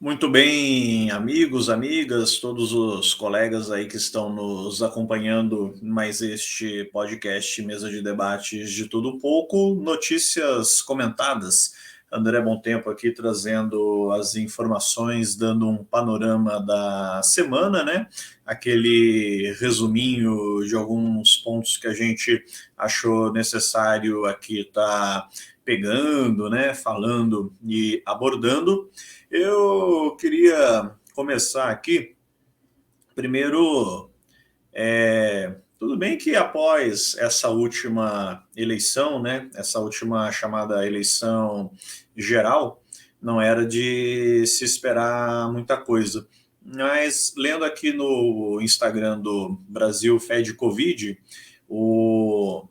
Muito bem, amigos, amigas, todos os colegas aí que estão nos acompanhando em mais este podcast Mesa de Debates de Tudo um Pouco, notícias comentadas. André Bom Tempo aqui trazendo as informações, dando um panorama da semana, né? Aquele resuminho de alguns pontos que a gente achou necessário aqui estar pegando, né? Falando e abordando. Eu queria começar aqui, primeiro, tudo bem que após essa última eleição, né, essa última chamada eleição geral, não era de se esperar muita coisa. Mas lendo aqui no Instagram do Brasil Fed Covid, o,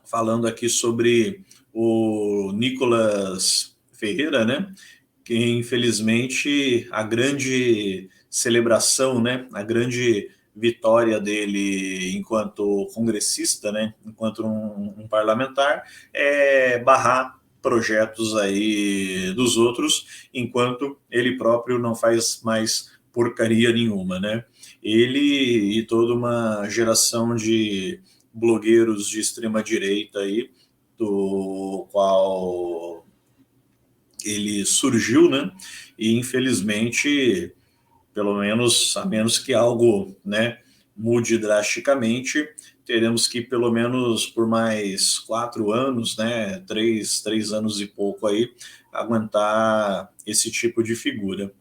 falando aqui sobre o Nicolas Ferreira, né, que infelizmente a grande celebração, né, a grande vitória dele enquanto congressista, né, enquanto um parlamentar, é barrar projetos aí dos outros, enquanto ele próprio não faz mais porcaria nenhuma, né? Ele e toda uma geração de blogueiros de extrema direita aí, do qual ele surgiu, né? E infelizmente, pelo menos, a menos que algo, né, mude drasticamente, teremos que pelo menos por mais 4 anos, né, três anos e pouco aí, aguentar esse tipo de figura.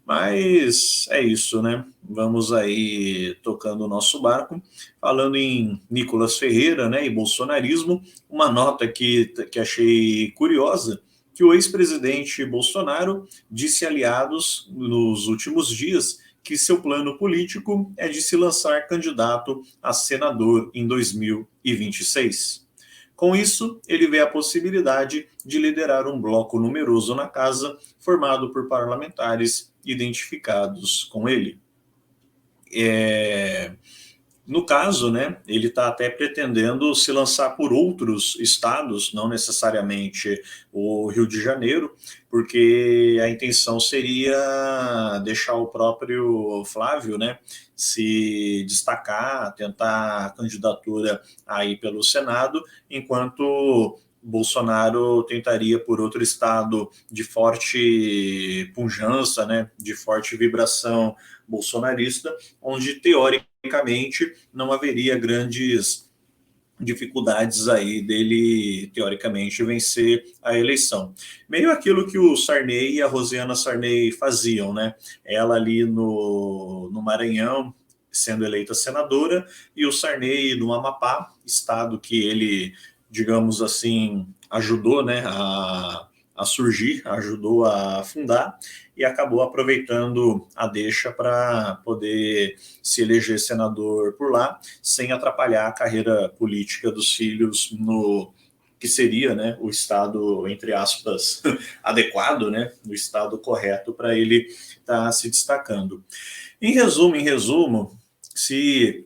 Mas é isso, né? Vamos aí tocando o nosso barco. Falando em Nicolas Ferreira, né, e bolsonarismo, uma nota que achei curiosa, que o ex-presidente Bolsonaro disse a aliados nos últimos dias que seu plano político é de se lançar candidato a senador em 2026. Com isso, ele vê a possibilidade de liderar um bloco numeroso na casa, formado por parlamentares identificados com ele. É, no caso, né, ele está até pretendendo se lançar por outros estados, não necessariamente o Rio de Janeiro, porque a intenção seria deixar o próprio Flávio, né, se destacar, tentar a candidatura aí pelo Senado, enquanto Bolsonaro tentaria por outro estado de forte pujança, né, de forte vibração bolsonarista, onde teoricamente não haveria grandes dificuldades aí dele, teoricamente, vencer a eleição. Meio aquilo que o Sarney e a Rosiana Sarney faziam, né? Ela ali no Maranhão, sendo eleita senadora, e o Sarney no Amapá, estado que ele, digamos assim, ajudou, né, a surgir, ajudou a fundar e acabou aproveitando a deixa para poder se eleger senador por lá, sem atrapalhar a carreira política dos filhos no que seria, né, o estado, entre aspas, adequado, né, o estado correto para ele estar se destacando. Em resumo, se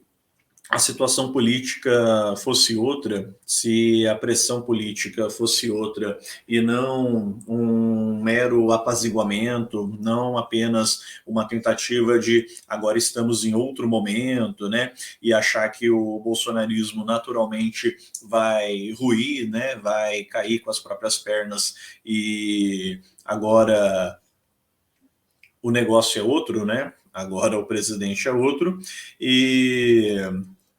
a situação política fosse outra, se a pressão política fosse outra e não um mero apaziguamento, não apenas uma tentativa de agora estamos em outro momento, né? E achar que o bolsonarismo naturalmente vai ruir, né? Vai cair com as próprias pernas e agora o negócio é outro, né? Agora o presidente é outro e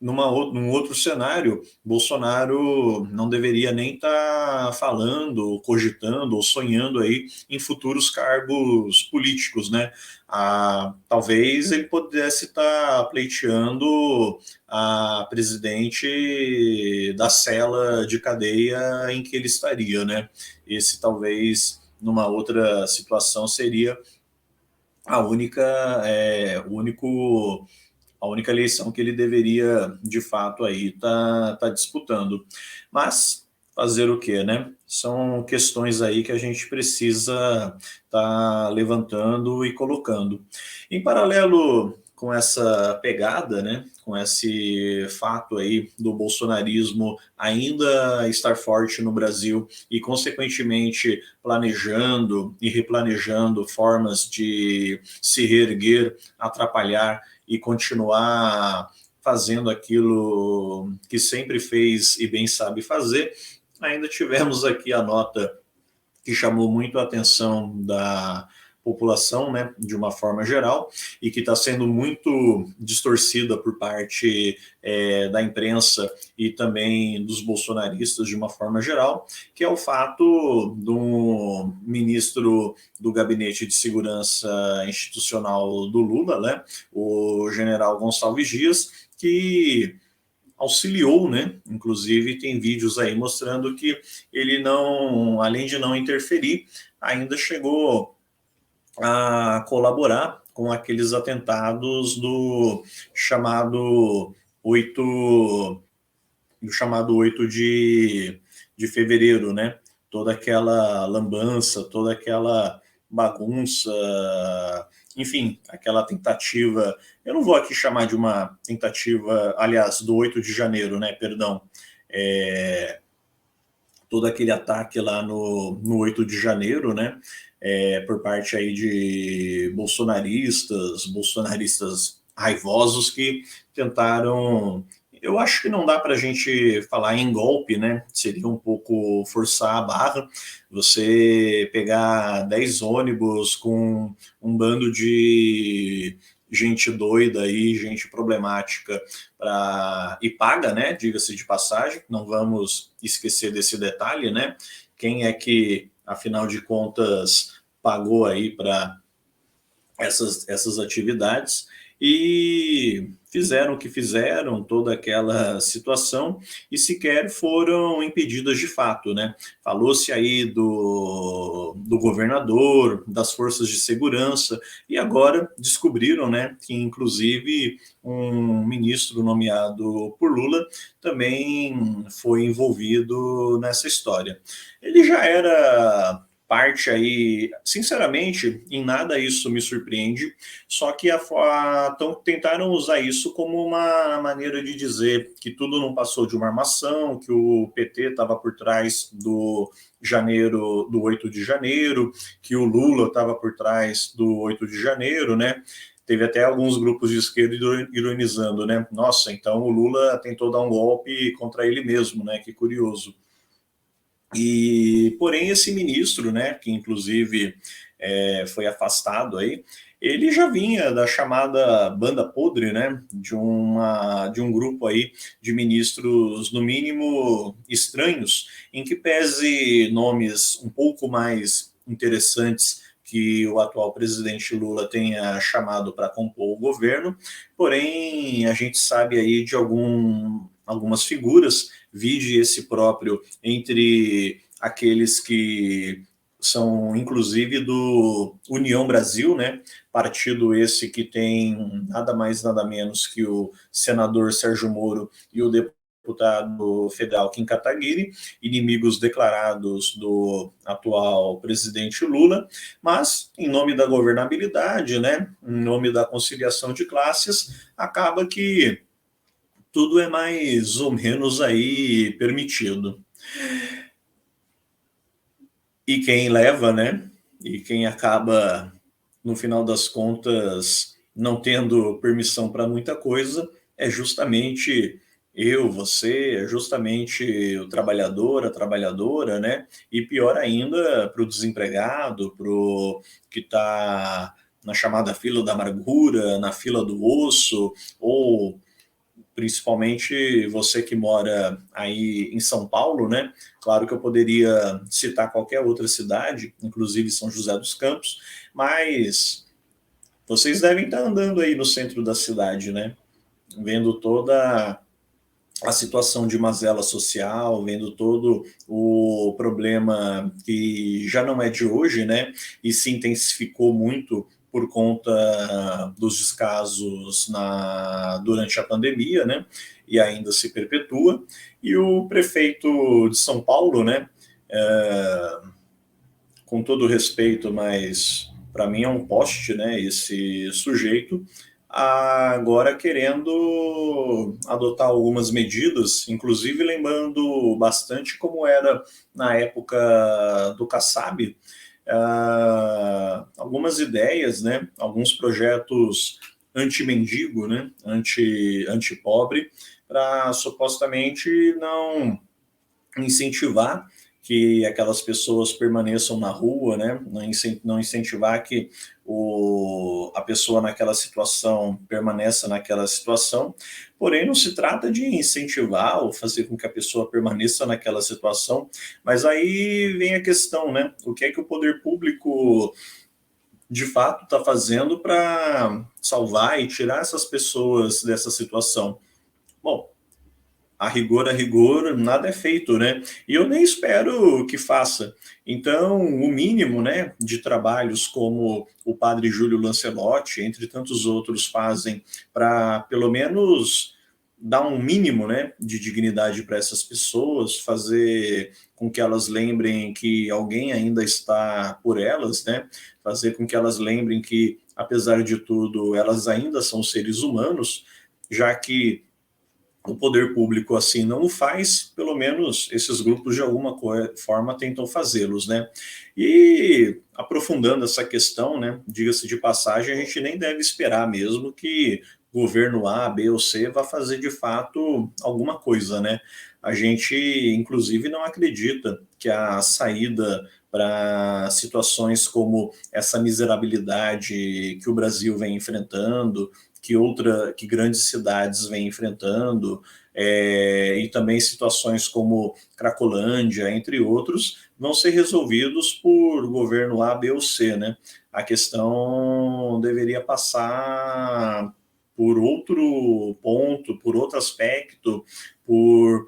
num outro cenário, Bolsonaro não deveria nem estar falando, cogitando ou sonhando aí em futuros cargos políticos, né? Talvez ele pudesse estar pleiteando a presidente da cela de cadeia em que ele estaria, né? Esse talvez numa outra situação seria a única, o único a única eleição que ele deveria, de fato, aí tá disputando. Mas fazer o quê, né? São questões aí que a gente precisa levantando e colocando. Em paralelo com essa pegada, né, com esse fato aí do bolsonarismo ainda estar forte no Brasil e, consequentemente, planejando e replanejando formas de se reerguer, atrapalhar e continuar fazendo aquilo que sempre fez e bem sabe fazer, ainda tivemos aqui a nota que chamou muito a atenção da população, né, de uma forma geral, e que está sendo muito distorcida por parte da imprensa e também dos bolsonaristas de uma forma geral, que é o fato do ministro do Gabinete de Segurança Institucional do Lula, né, o general Gonçalves Dias, que auxiliou, né? Inclusive tem vídeos aí mostrando que ele não, além de não interferir, ainda chegou a colaborar com aqueles atentados chamado 8, do chamado 8 de fevereiro, né? Toda aquela lambança, toda aquela bagunça, enfim, aquela tentativa, eu não vou aqui chamar de uma tentativa, aliás, do 8 de janeiro, né, perdão, todo aquele ataque lá no 8 de janeiro, né, por parte aí de bolsonaristas raivosos que tentaram. Eu acho que não dá para a gente falar em golpe, né? Seria um pouco forçar a barra. Você pegar 10 ônibus com um bando de gente doida aí, gente problemática, e paga, né? Diga-se de passagem, não vamos esquecer desse detalhe, né? Quem é que, afinal de contas, pagou aí para essas atividades e fizeram o que fizeram, toda aquela situação, e sequer foram impedidas de fato, né? Falou-se aí do governador, das forças de segurança, e agora descobriram, né, que inclusive um ministro nomeado por Lula também foi envolvido nessa história. Ele já era parte aí, sinceramente, em nada isso me surpreende, só que tentaram usar isso como uma maneira de dizer que tudo não passou de uma armação, que o PT estava por trás do 8 de janeiro, que o Lula estava por trás do 8 de janeiro, né? Teve até alguns grupos de esquerda ironizando, né? Nossa, então o Lula tentou dar um golpe contra ele mesmo, né? Que curioso. E, porém, esse ministro, né, que inclusive foi afastado aí, ele já vinha da chamada banda podre, né, de um grupo aí de ministros, no mínimo, estranhos, em que pese nomes um pouco mais interessantes que o atual presidente Lula tenha chamado para compor o governo, porém, a gente sabe aí de algumas figuras, vide esse próprio entre aqueles que são inclusive do União Brasil, né? Partido esse que tem nada mais nada menos que o senador Sérgio Moro e o deputado federal Kim Kataguiri, inimigos declarados do atual presidente Lula, mas em nome da governabilidade, né? Em nome da conciliação de classes, acaba que tudo é mais ou menos aí permitido. E quem leva, né? E quem acaba, no final das contas, não tendo permissão para muita coisa, é justamente eu, você, é justamente o trabalhador, a trabalhadora, né? E pior ainda, para o desempregado, para o que está na chamada fila da amargura, na fila do osso, ou principalmente você que mora aí em São Paulo, né? Claro que eu poderia citar qualquer outra cidade, inclusive São José dos Campos, mas vocês devem estar andando aí no centro da cidade, né? Vendo toda a situação de mazela social, vendo todo o problema que já não é de hoje, né? E se intensificou muito por conta dos descasos durante a pandemia, né? E ainda se perpetua. E o prefeito de São Paulo, né? Com todo respeito, mas para mim é um poste, né? Esse sujeito agora querendo adotar algumas medidas, inclusive lembrando bastante como era na época do Kassab, algumas ideias, né, alguns projetos anti-mendigo, né, anti-pobre, para supostamente não incentivar que aquelas pessoas permaneçam na rua, né? Não incentivar que a pessoa naquela situação permaneça naquela situação. Porém, não se trata de incentivar ou fazer com que a pessoa permaneça naquela situação, mas aí vem a questão, né? O que é que o poder público de fato está fazendo para salvar e tirar essas pessoas dessa situação? Bom, a rigor, nada é feito, né? E eu nem espero que faça. Então, o mínimo, né, de trabalhos como o padre Júlio Lancelotti, entre tantos outros, fazem para, pelo menos, dar um mínimo, né, de dignidade para essas pessoas, fazer com que elas lembrem que alguém ainda está por elas, né? Fazer com que elas lembrem que, apesar de tudo, elas ainda são seres humanos, já que o poder público assim não o faz, pelo menos esses grupos de alguma forma tentam fazê-los, né? E aprofundando essa questão, né, diga-se de passagem, a gente nem deve esperar mesmo que governo A, B ou C vá fazer de fato alguma coisa, né? A gente, inclusive, não acredita que a saída para situações como essa miserabilidade que o Brasil vem enfrentando, que grandes cidades vêm enfrentando, e também situações como Cracolândia, entre outros, vão ser resolvidos por governo A, B ou C, né? A questão deveria passar por outro ponto, por outro aspecto, por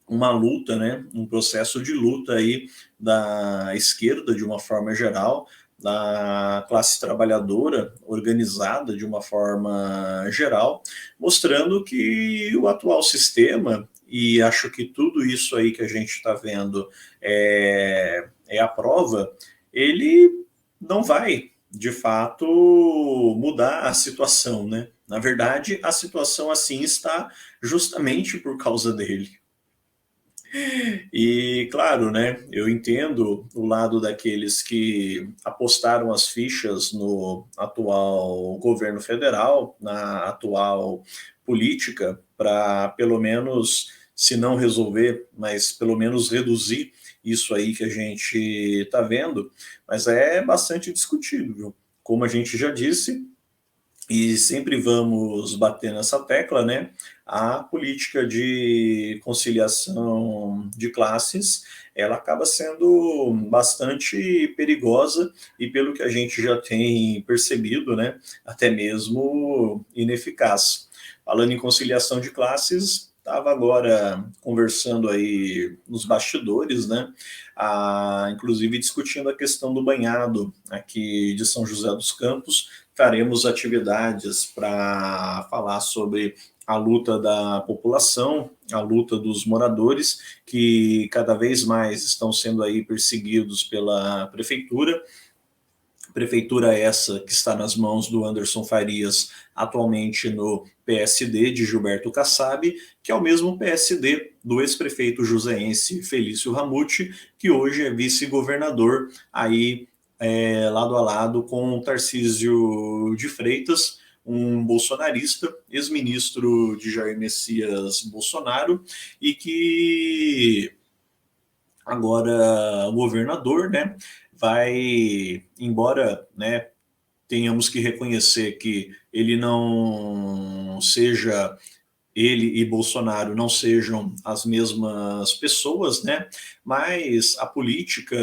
uma luta, né, um processo de luta aí da esquerda de uma forma geral, da classe trabalhadora organizada de uma forma geral, mostrando que o atual sistema, e acho que tudo isso aí que a gente está vendo é a prova, ele não vai de fato mudar a situação, né? Na verdade, a situação assim está justamente por causa dele. E, claro, né, eu entendo o lado daqueles que apostaram as fichas no atual governo federal, na atual política, para pelo menos, se não resolver, mas pelo menos reduzir isso aí que a gente está vendo, mas é bastante discutível, viu? Como a gente já disse, e sempre vamos bater nessa tecla, né? A política de conciliação de classes, ela acaba sendo bastante perigosa e, pelo que a gente já tem percebido, né, até mesmo ineficaz. Falando em conciliação de classes, estava agora conversando aí nos bastidores, né? Inclusive discutindo a questão do banhado aqui de São José dos Campos. Faremos atividades para falar sobre a luta da população, a luta dos moradores, que cada vez mais estão sendo aí perseguidos pela prefeitura essa que está nas mãos do Anderson Farias, atualmente no PSD de Gilberto Kassab, que é o mesmo PSD do ex-prefeito joseense Felício Ramute, que hoje é vice-governador aí lado a lado com o Tarcísio de Freitas, um bolsonarista, ex-ministro de Jair Messias Bolsonaro, e que agora governador, né, vai, embora, né, tenhamos que reconhecer que ele e Bolsonaro não sejam as mesmas pessoas, né? Mas a política,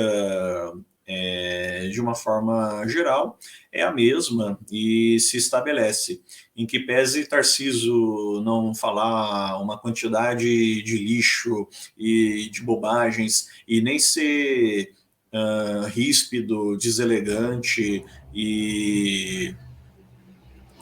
de uma forma geral, é a mesma e se estabelece. Em que pese Tarcísio não falar uma quantidade de lixo e de bobagens e nem ser ríspido, deselegante e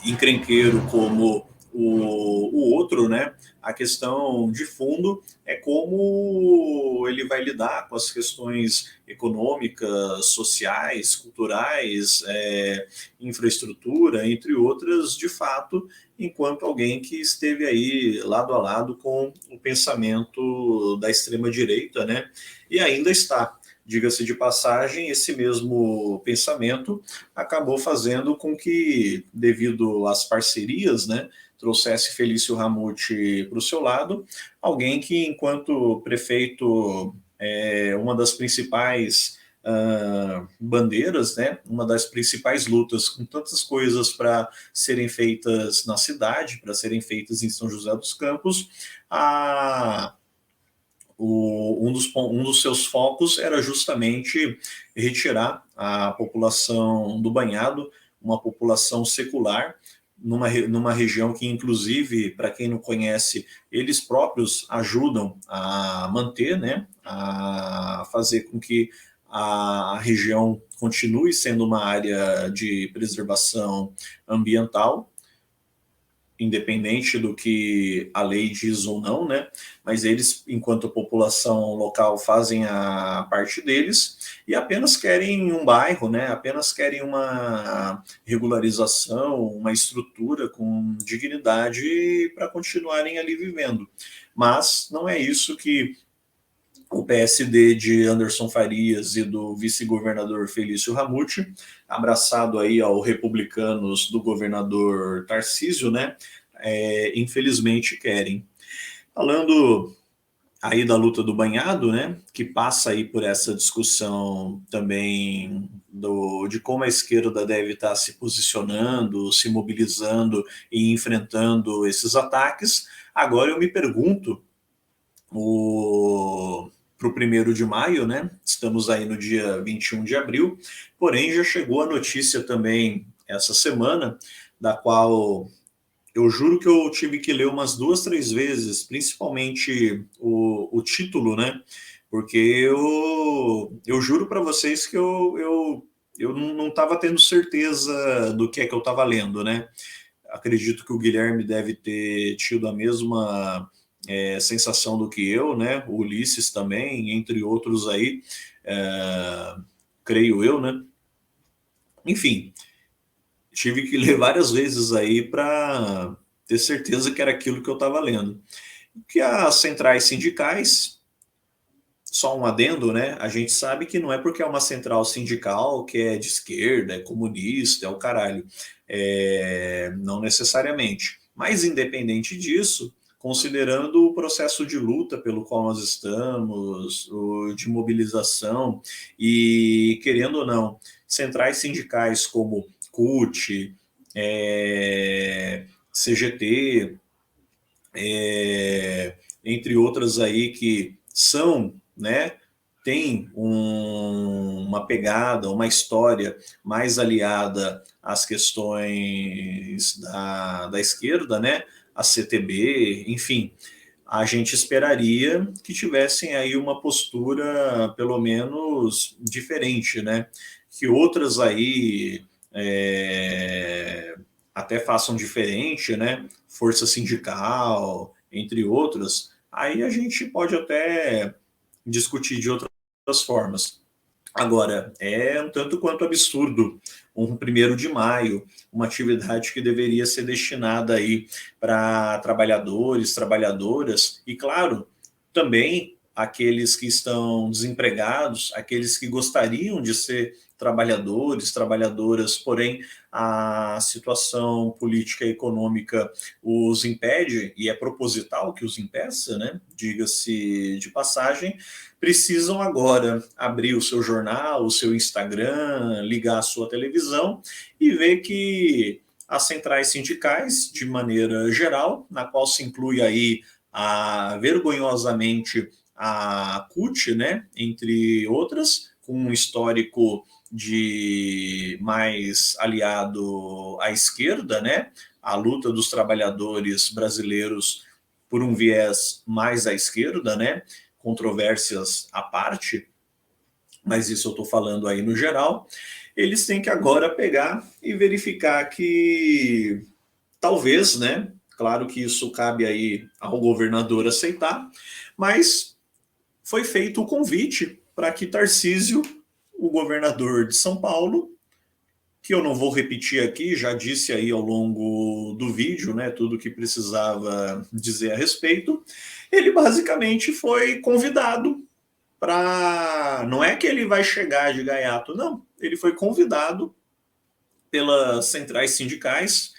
encrenqueiro como O outro, né, a questão de fundo é como ele vai lidar com as questões econômicas, sociais, culturais, infraestrutura, entre outras, de fato, enquanto alguém que esteve aí lado a lado com o pensamento da extrema-direita, né, e ainda está. Diga-se de passagem, esse mesmo pensamento acabou fazendo com que, devido às parcerias, né, trouxesse Felício Ramute para o seu lado, alguém que, enquanto prefeito, uma das principais bandeiras, né, uma das principais lutas, com tantas coisas para serem feitas na cidade, para serem feitas em São José dos Campos, um dos seus focos era justamente retirar a população do banhado, uma população secular, numa região que, inclusive, para quem não conhece, eles próprios ajudam a manter, né, a fazer com que a região continue sendo uma área de preservação ambiental, independente do que a lei diz ou não, né? Mas eles, enquanto população local, fazem a parte deles e apenas querem um bairro, né? Apenas querem uma regularização, uma estrutura com dignidade para continuarem ali vivendo. Mas não é isso que o PSD de Anderson Farias e do vice-governador Felício Ramute, abraçado aí ao republicanos do governador Tarcísio, né, infelizmente querem. Falando aí da luta do banhado, né, que passa aí por essa discussão também de como a esquerda deve estar se posicionando, se mobilizando e enfrentando esses ataques, agora eu me pergunto, para o 1º de maio, né? Estamos aí no dia 21 de abril, porém já chegou a notícia também essa semana, da qual eu juro que eu tive que ler umas 2, 3 vezes, principalmente o título, né? Porque eu juro para vocês que eu não estava tendo certeza do que é que eu estava lendo, né? Acredito que o Guilherme deve ter tido a mesma sensação do que eu, né? O Ulisses também, entre outros aí, creio eu, né? Enfim, tive que ler várias vezes aí para ter certeza que era aquilo que eu estava lendo. Que as centrais sindicais, só um adendo, né? A gente sabe que não é porque é uma central sindical que é de esquerda, é comunista, é o caralho. Não necessariamente. Mas, independente disso, considerando o processo de luta pelo qual nós estamos, de mobilização, e querendo ou não, centrais sindicais como CUT, CGT, entre outras aí que são, né, tem uma pegada, uma história mais aliada às questões da esquerda, né, a CTB, enfim, a gente esperaria que tivessem aí uma postura pelo menos diferente, né, que outras aí até façam diferente, né, força sindical, entre outras, aí a gente pode até discutir de outras formas. Agora, é um tanto quanto absurdo um 1º de maio, uma atividade que deveria ser destinada aí para trabalhadores, trabalhadoras e, claro, também aqueles que estão desempregados, aqueles que gostariam de ser trabalhadores, trabalhadoras, porém a situação política e econômica os impede, e é proposital que os impeça, né? Diga-se de passagem, precisam agora abrir o seu jornal, o seu Instagram, ligar a sua televisão e ver que as centrais sindicais, de maneira geral, na qual se inclui aí vergonhosamente a CUT, né, entre outras, com um histórico de mais aliado à esquerda, né, a luta dos trabalhadores brasileiros por um viés mais à esquerda, né, controvérsias à parte, mas isso eu estou falando aí no geral, eles têm que agora pegar e verificar que talvez, né, Claro que isso cabe aí ao governador aceitar, mas foi feito o convite para que Tarcísio, o governador de São Paulo, que eu não vou repetir aqui, já disse aí ao longo do vídeo, né, tudo que precisava dizer a respeito, ele basicamente foi convidado para... Não é que ele vai chegar de gaiato, não. Ele foi convidado pelas centrais sindicais,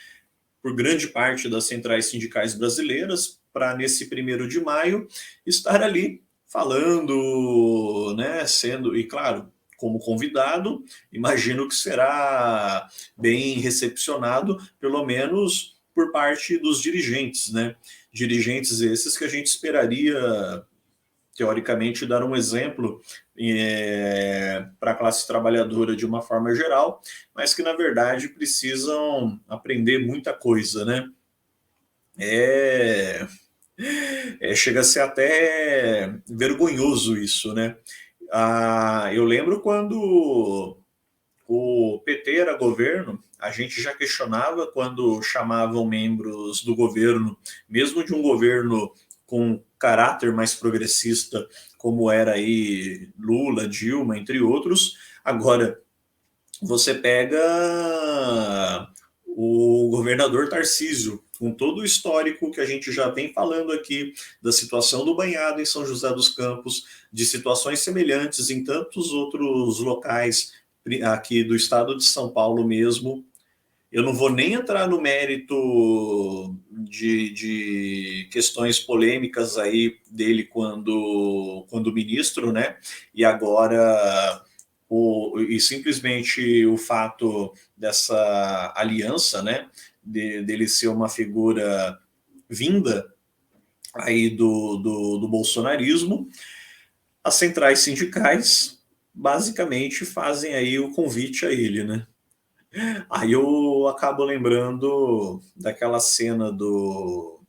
por grande parte das centrais sindicais brasileiras, para nesse 1º de maio estar ali falando, né, sendo, e claro, como convidado, imagino que será bem recepcionado, pelo menos por parte dos dirigentes, né? Dirigentes esses que a gente esperaria, teoricamente, dar um exemplo para a classe trabalhadora de uma forma geral, mas que, na verdade, precisam aprender muita coisa, né? É, chega a ser até vergonhoso isso, né? Eu lembro quando o PT era governo, a gente já questionava quando chamavam membros do governo, mesmo de um governo com caráter mais progressista, como era aí Lula, Dilma, entre outros. Agora, você pega o governador Tarcísio, com todo o histórico que a gente já vem falando aqui, da situação do banhado em São José dos Campos, de situações semelhantes em tantos outros locais aqui do estado de São Paulo mesmo. Eu não vou nem entrar no mérito de questões polêmicas aí dele quando ministro, né? E agora e simplesmente o fato dessa aliança, né? Dele ser uma figura vinda aí do bolsonarismo, as centrais sindicais basicamente fazem aí o convite a ele, né? Aí eu acabo lembrando daquela cena do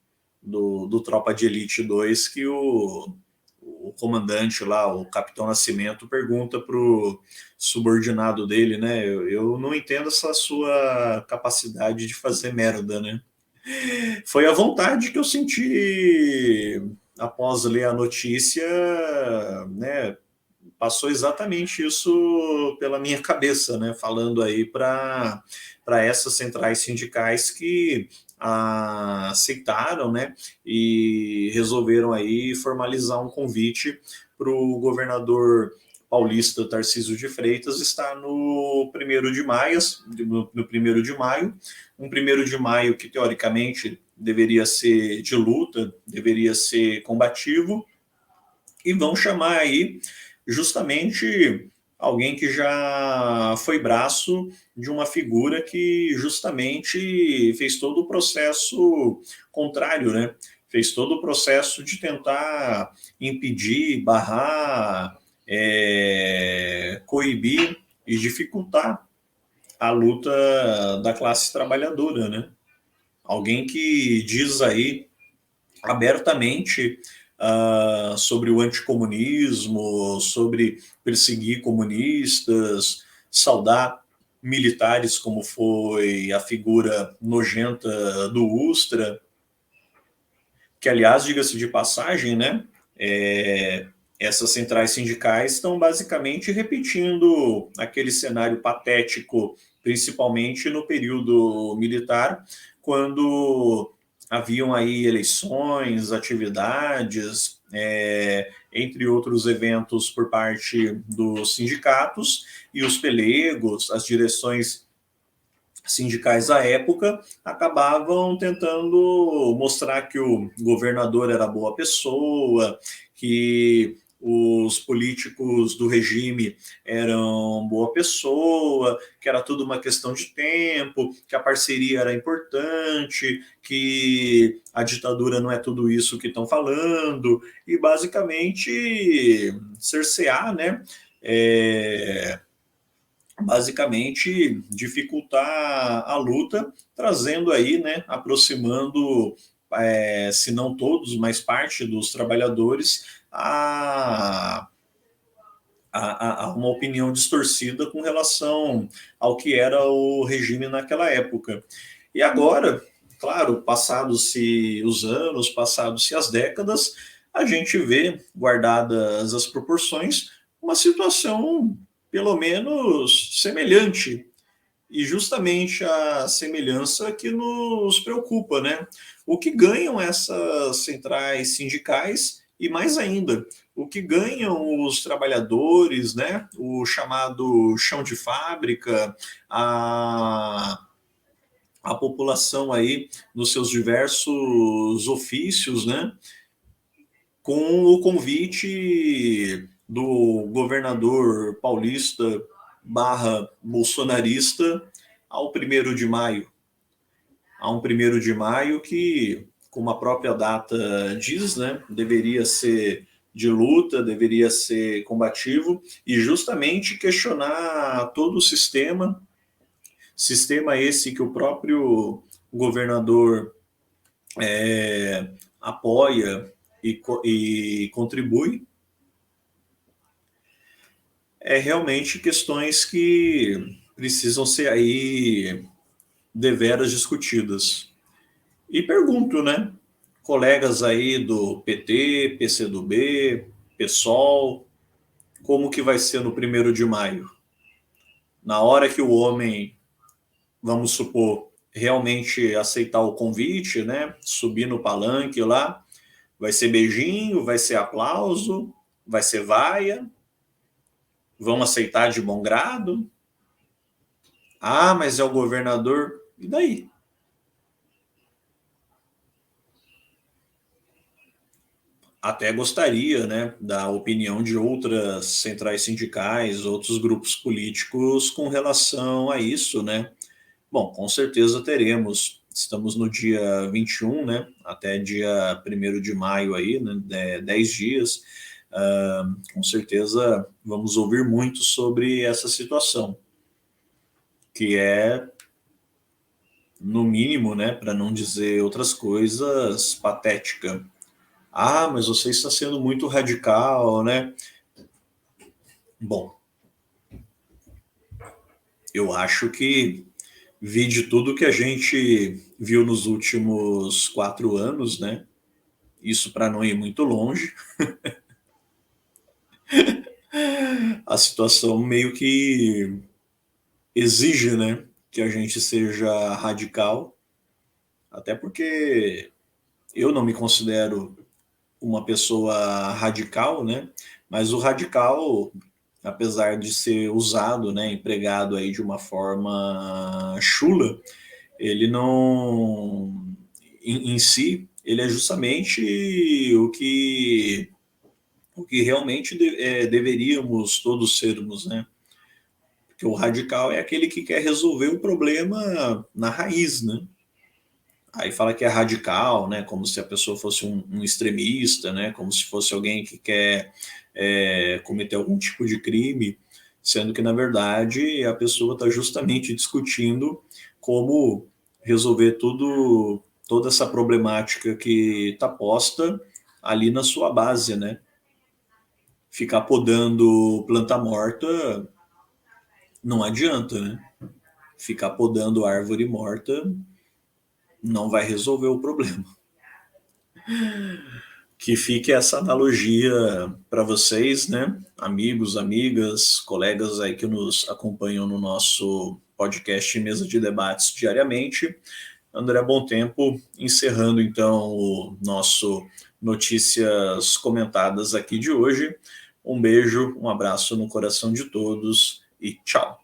Tropa de Elite 2 que o comandante lá, o Capitão Nascimento, pergunta pro subordinado dele, né? Eu não entendo essa sua capacidade de fazer merda, né? Foi a vontade que eu senti após ler a notícia, né? Passou exatamente isso pela minha cabeça, né? Falando aí para essas centrais sindicais que aceitaram, né? E resolveram aí formalizar um convite para o governador paulista Tarcísio de Freitas estar no 1º de maio, no 1º de maio, um 1º de maio que teoricamente deveria ser de luta, deveria ser combativo, e vão chamar aí justamente alguém que já foi braço de uma figura que justamente fez todo o processo contrário, né? Fez todo o processo de tentar impedir, barrar, coibir e dificultar a luta da classe trabalhadora, né? Alguém que diz aí abertamente sobre o anticomunismo, sobre perseguir comunistas, saudar militares, como foi a figura nojenta do Ustra, que, aliás, diga-se de passagem, né, essas centrais sindicais estão basicamente repetindo aquele cenário patético, principalmente no período militar, quando haviam aí eleições, atividades, entre outros eventos por parte dos sindicatos, e os pelegos, as direções sindicais à época, acabavam tentando mostrar que o governador era boa pessoa, que os políticos do regime eram boa pessoa, que era tudo uma questão de tempo, que a parceria era importante, que a ditadura não é tudo isso que estão falando, e basicamente cercear, né? Basicamente dificultar a luta, trazendo aí, né, aproximando, se não todos, mas parte dos trabalhadores a uma opinião distorcida com relação ao que era o regime naquela época. E agora, claro, passados-se os anos, passados-se as décadas, a gente vê, guardadas as proporções, uma situação pelo menos semelhante. E justamente a semelhança que nos preocupa, né? O que ganham essas centrais sindicais e mais ainda, o que ganham os trabalhadores, né? O chamado chão de fábrica, a população aí nos seus diversos ofícios, né? Com o convite do governador paulista barra bolsonarista ao 1º de maio. Há um 1º de maio que, como a própria data diz, né, deveria ser de luta, deveria ser combativo e justamente questionar todo o sistema esse que o próprio governador apoia e contribui, é realmente questões que precisam ser aí deveras discutidas. E pergunto, né, colegas aí do PT, PCdoB, PSOL, como que vai ser no 1º de maio? Na hora que o homem, vamos supor, realmente aceitar o convite, né, subir no palanque lá, vai ser beijinho, vai ser aplauso, vai ser vaia, vão aceitar de bom grado? Ah, mas é o governador. E daí? Até gostaria, né, da opinião de outras centrais sindicais, outros grupos políticos com relação a isso, né? Bom, com certeza teremos. Estamos no dia 21, né? Até dia 1º de maio aí, né? 10 dias. Com certeza vamos ouvir muito sobre essa situação, que é, no mínimo, né, para não dizer outras coisas, patética. Ah, mas você está sendo muito radical, né? Bom, eu acho que vi de tudo que a gente viu nos últimos 4 anos, né? Isso para não ir muito longe. A situação meio que exige, né, que a gente seja radical, até porque eu não me considero uma pessoa radical, né? Mas o radical, apesar de ser usado, né, empregado aí de uma forma chula, ele não, em si, ele é justamente o que realmente deveríamos todos sermos, né? Porque o radical é aquele que quer resolver o problema na raiz, né? Aí fala que é radical, né? Como se a pessoa fosse um extremista, né? Como se fosse alguém que quer cometer algum tipo de crime, sendo que na verdade a pessoa está justamente discutindo como resolver toda essa problemática que está posta ali na sua base, né? Ficar podando planta morta não adianta, né? Ficar podando árvore morta não vai resolver o problema. Que fique essa analogia para vocês, né? Amigos, amigas, colegas aí que nos acompanham no nosso podcast Mesa de Debates diariamente. André Bom Tempo, encerrando então o nosso Notícias Comentadas aqui de hoje. Um beijo, um abraço no coração de todos e tchau.